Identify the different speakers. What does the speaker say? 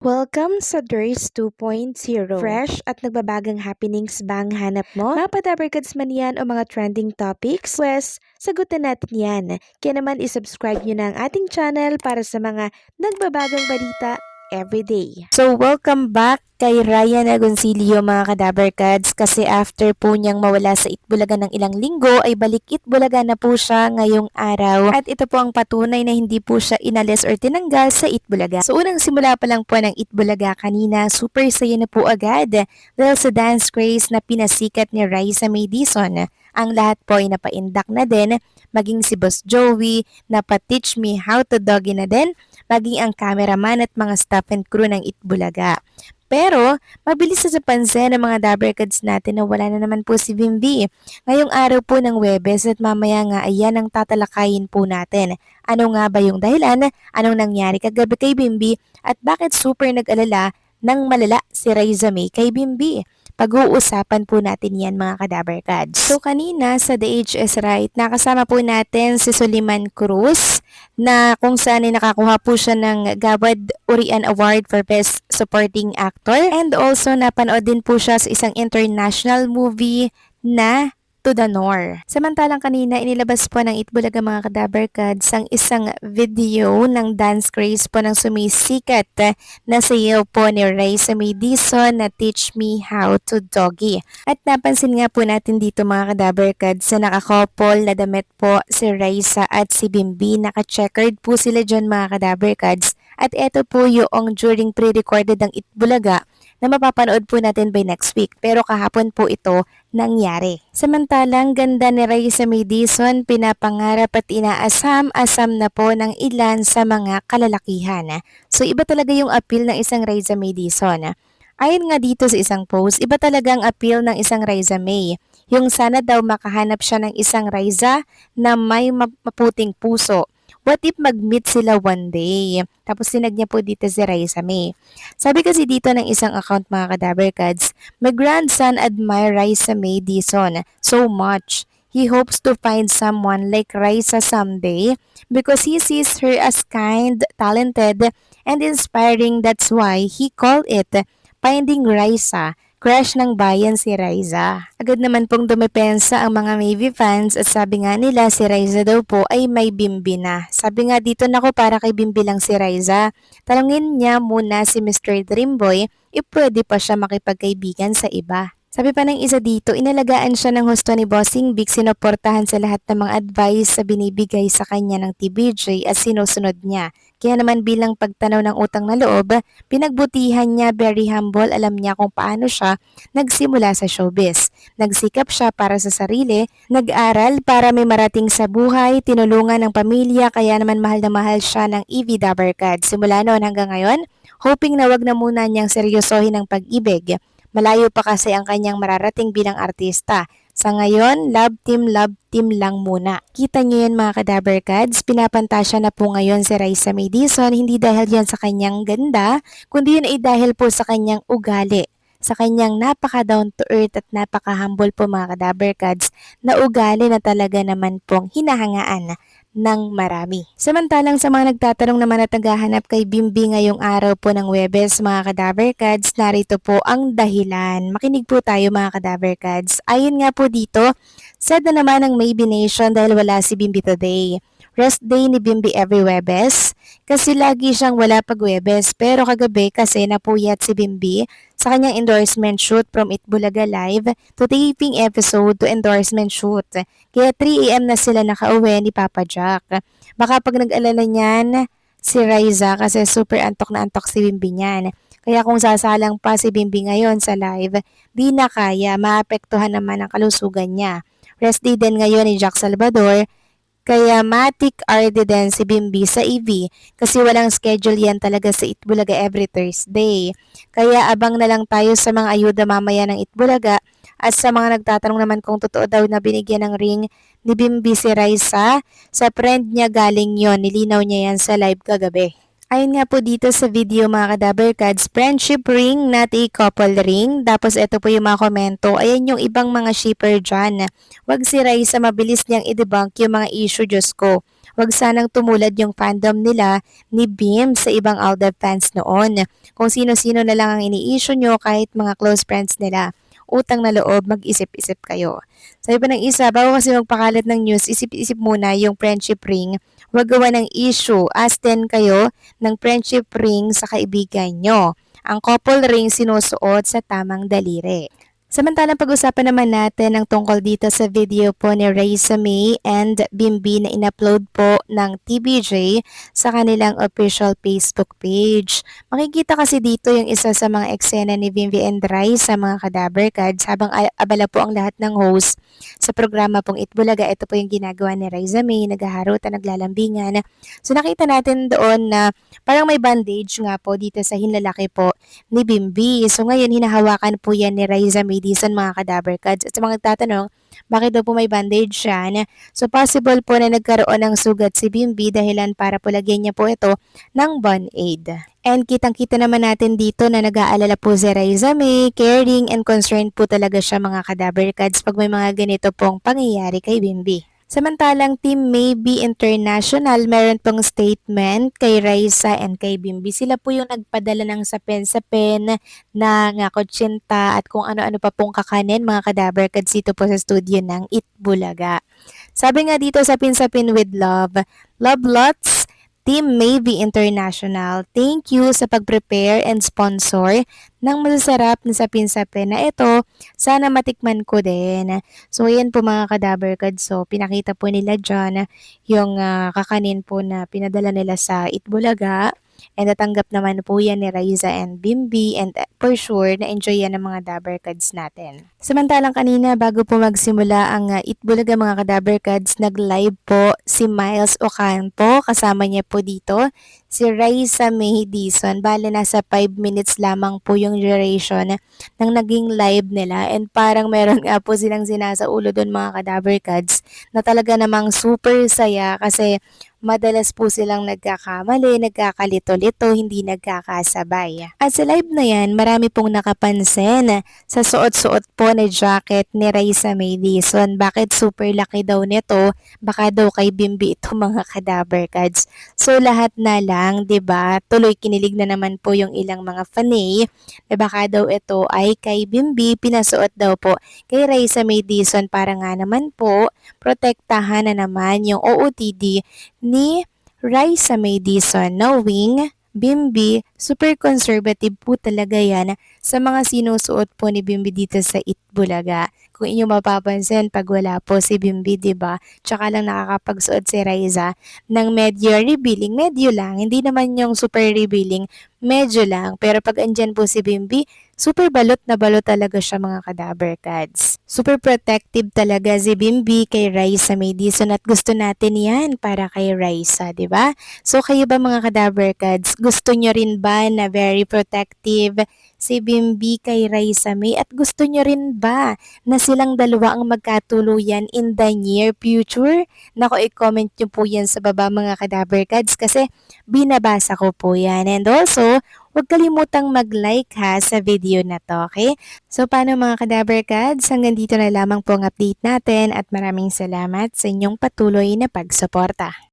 Speaker 1: Welcome sa Durs 2.0. Fresh at nagbabagang happenings ba ang hanap mo? Mga padabarkads man yan o mga trending topics? Pwes, sagutin natin yan. Kaya naman isubscribe nyo na ang ating channel para sa mga nagbabagang balita everyday. So, welcome back kay Ryan Agoncillo mga kadabarkads kasi after po niyang mawala sa Itbulaga ng ilang linggo ay balik Itbulaga na po siya ngayong araw at ito po ang patunay na hindi po siya inalis or tinanggal sa Itbulaga. So unang simula pa lang po ng Itbulaga kanina, super saya na po agad dahil sa dance craze na pinasikat ni Raisa May Dizon. Ang lahat po ay napaindak na din, maging si Boss Joey, napa-teach me how to doggy na din, maging ang cameraman at mga staff and crew ng Itbulaga. Pero, mabilis sa pansin ng mga Dabarkads natin na wala na naman po si Bimbi. Ngayong araw po ng Webes at mamaya nga ayan ang tatalakayin po natin. Ano nga ba yung dahilan? Anong nangyari kagabi kay Bimbi? At bakit super nag-alala ng malala si Raisa May kay Bimbi? Pag-uusapan po natin yan mga Kadabarkads. So kanina sa The Age is Right, nakasama po natin si Soliman Cruz na kung saan ay nakakuha po siya ng Gawad Urian Award for Best Supporting Actor. And also napanood din po siya sa isang international movie na To the North. Samantalang kanina inilabas po ng Itbulaga mga Kadabarkads ang isang video ng dance craze po ng sumisikat na sayaw po ni Raisa May Dizon na Teach Me How to Doggy. At napansin nga po natin dito mga Kadabarkads sa nakakopol na damit po si Raisa at si Bimbi. Naka-checkered po sila dyan mga Kadabarkads. At eto po yung during pre-recorded ng Itbulaga na mapapanood po natin by next week. Pero kahapon po ito nangyari. Samantalang ganda ni Raisa May Dizon, pinapangarap at inaasam-asam na po ng ilan sa mga kalalakihan. So iba talaga yung appeal ng isang Raisa May Dizon. Ayon nga dito sa isang post, iba talaga ang appeal ng isang Raisa May. Yung sana daw makahanap siya ng isang Raisa na may maputing puso. What if mag-meet sila one day? Tapos sinag niya po dito si Raisa May. Sabi kasi dito ng isang account mga Kadabarkads, my grandson admire Raisa May Dizon so much. He hopes to find someone like Raisa someday because he sees her as kind, talented, and inspiring. That's why he called it Finding Raisa. Crush ng bayan si Raisa. Agad naman pong dumepensa ang mga Maybe fans at sabi nga nila si Raisa daw po ay may Bimbi na. Sabi nga dito nako para kay Bimbi lang si Raisa. Tanungin niya muna si Mr. Dreamboy if pwede pa siya makipagkaibigan sa iba. Sabi pa ng isa dito, inalagaan siya ng husto ni Bossing Big, sinuportahan sa lahat ng mga advice sa binibigay sa kanya ng TBJ at sinusunod niya. Kaya naman bilang pagtanaw ng utang na loob, pinagbutihan niya, very humble, alam niya kung paano siya nagsimula sa showbiz. Nagsikap siya para sa sarili, nag-aral para may marating sa buhay, tinulungan ng pamilya, kaya naman mahal na mahal siya ng Evie Dabarkad. Simula noon hanggang ngayon, hoping na wag na muna niyang seryosohin ang pag-ibig. Malayo pa kasi ang kanyang mararating bilang artista. Sa ngayon, love team lang muna. Kita niyo yan mga Kadabarkads, pinapantasya na po ngayon si Raisa May Dizon, hindi dahil yan sa kanyang ganda, kundi yun ay dahil po sa kanyang ugali. Sa kanyang napaka down to earth at napaka humble po mga Kadabarkads na ugali na talaga naman pong hinahangaan ng marami. Samantalang sa mga nagtatanong naman at naghahanap kay Bimbi ngayong araw po ng Webes mga Kadabarkads, narito po ang dahilan. Makinig po tayo mga Kadabarkads. Ayon nga po dito, said na naman ng Maybe Nation dahil wala si Bimbi today. Rest day ni Bimbi every Webes kasi lagi siyang wala pag Webes pero kagabi kasi napuyat si Bimbi sa kanyang endorsement shoot from Itbulaga Live to taping episode to endorsement shoot. Kaya 3 AM na sila nakauwi ni Papa Jack. Baka pag nag-alala niyan si Raisa kasi super antok na antok si Bimbi niyan. Kaya kung sasalang pa si Bimbi ngayon sa live, di na kaya, maapektuhan naman ang kalusugan niya. Rest day din ngayon ni Jack Salvador. Kaya matik RD din si Bimbi sa EV kasi walang schedule yan talaga sa Itbulaga every Thursday. Kaya abang na lang tayo sa mga ayuda mamaya ng Itbulaga at sa mga nagtatanong naman kung totoo daw na binigyan ng ring ni Bimbi si Raisa, sa friend niya galing yon, nilinaw niya yan sa live kagabi. Ayun nga po dito sa video mga Kadabarkads, friendship ring, not a couple ring. Tapos ito po yung mga komento. Ayan yung ibang mga shipper dyan. Wag si Raisa, mabilis niyang i-debunk yung mga issue, Diyos ko. wag sanang tumulad yung fandom nila ni Bim sa ibang Aldab fans noon. Kung sino-sino na lang ang ini-issue nyo kahit mga close friends nila. Utang na loob, mag-isip-isip kayo. Sabi pa ng isa, bago kasi magpakalat ng news, isip-isip muna yung friendship ring. Huwag gawa ng issue. Ask din kayo ng friendship ring sa kaibigan nyo. Ang couple ring sinusuot sa tamang daliri. Samantalang pag-usapan naman natin ang tungkol dito sa video po ni Raisa May and Bimbi na in-upload po ng TBJ sa kanilang official Facebook page. Makikita kasi dito yung isa sa mga eksena ni Bimbi and Rai sa mga Kadaver Cards habang abala po ang lahat ng host sa programa pong Itbulaga. Ito po yung ginagawa ni Raisa May, naghaharutan, naglalambingan. So nakita natin doon na parang may bandage nga po dito sa hinlalaki po ni Bimbi. So ngayon hinahawakan po yan ni Raisa May Dizon mga Kadaver Cards. At sa mga tatanong, bakit daw po may bandage yan? So possible po na nagkaroon ng sugat si Bimbi dahilan para po lagyan niya po ito ng Band-Aid. And kitang-kita naman natin dito na nag-aalala po si Raisa May, caring and concerned po talaga siya mga Kadaver Cards pag may mga ganito pong pangyayari kay Bimbi. Samantalang Team Maybe International, meron pong statement kay Raisa and kay Bimbi. Sila po yung nagpadala ng sapin-sapin na nga kutsinta at kung ano-ano pa pong kakanin mga Kadaver Cards dito po sa studio ng Itbulaga. Sabi nga dito sa Sapin-Sapin with Love, Love Lots, Team Maybe International, thank you sa pag-prepare and sponsor ng masasarap na sapin-sapin na ito. Sana matikman ko din. So, ayan po mga Kadaver Cards. So, pinakita po nila dyan yung kakanin po na pinadala nila sa Itbulaga. And natanggap naman po yan ni Raisa and Bimbi and for sure na-enjoy yan ng mga Daber Cards natin. Samantalang kanina bago po magsimula ang Itbulaga mga Kadaver Cards, nag-live po si Miles Ocampo. Kasama niya po dito si Raisa May Dizon. Bale nasa 5 minutes lamang po yung duration ng naging live nila and parang meron nga po silang sinasaulo doon mga Kadaver Cards na talaga namang super saya kasi madalas po silang nagkakamali, nagkakalito-lito, hindi nagkakasabay. At sa live na yan, marami pong nakapansin sa suot-suot po na jacket ni Raisa May Dizon. Bakit super laki daw nito? Baka daw kay Bimbi ito mga Kadaver Cards. So lahat na lang, 'di ba? Tuloy kinilig na naman po yung ilang mga fanay. Baka daw ito ay kay Bimbi, pinasuot daw po kay Raisa May Dizon para nga naman po protektahan na naman yung OOTD ni Raisa May Dizon, knowing Bimbi, super conservative po talaga yan sa mga sinusuot po ni Bimbi dito sa Itbulaga. Kung inyo mapapansin, pag wala po si Bimbi, diba? Tsaka lang nakakapagsuot si Raisa ng medyo revealing, medyo lang, hindi naman yung super revealing, medyo lang. Pero pag andyan po si Bimbi, super balot na balot talaga siya mga Kadaver Cards. Super protective talaga si Bimbi kay Raisa May Dizon at gusto natin yan para kay Raisa, di ba? So kayo ba mga Kadaver Cards, gusto nyo rin ba na very protective si Bimbi kay Raisa May at gusto nyo rin ba na silang dalawa ang magkatuluyan in the near future? Nako, i-comment nyo po yan sa baba mga Kadaver Cards kasi binabasa ko po yan. And also, huwag kalimutang mag-like ha sa video na to, okay? So, paano mga Kadaver Cards? Hanggang dito na lamang po ang update natin at maraming salamat sa inyong patuloy na pagsuporta.